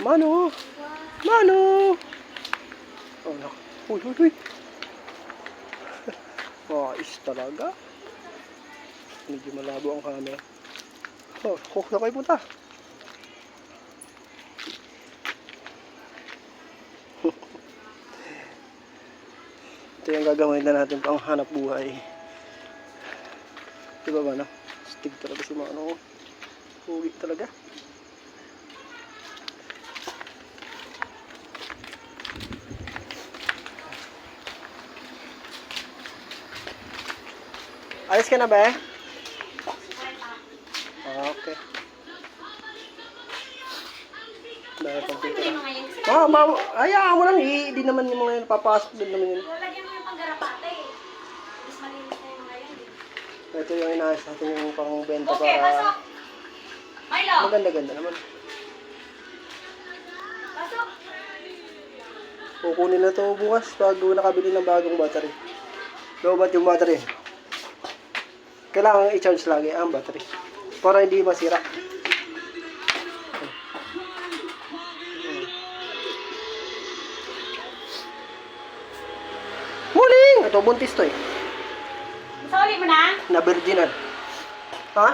Mano! Mano! Oh, naku. Uy, uy, uy. Is talaga. Medyo malabo ang camera. Oh, na kayo punta. Ito yung gagawin na natin pang hanap buhay. Diba ba no? Stig talaga si Mano. Huli talaga. Ayos ka na ba eh? Okay. Dahil pang pito. Hayaan mo lang eh. Hindi naman yung mga yun papasok din naman yun. Lalagyan mo yung panggarapate eh. Mas malinis na yung mga yun eh. Ito yung inaayos natin yung pangbenta Okay, para pasok! Milo! maganda-ganda naman. Pasok! Kukunin na to bukas bago nakabili ng bagong battery. Lobat yung battery. Kailangan i-charge lagi ang battery para hindi masira. Muling! Ito buntis to eh. Masali mo na? Na virginan. Ha?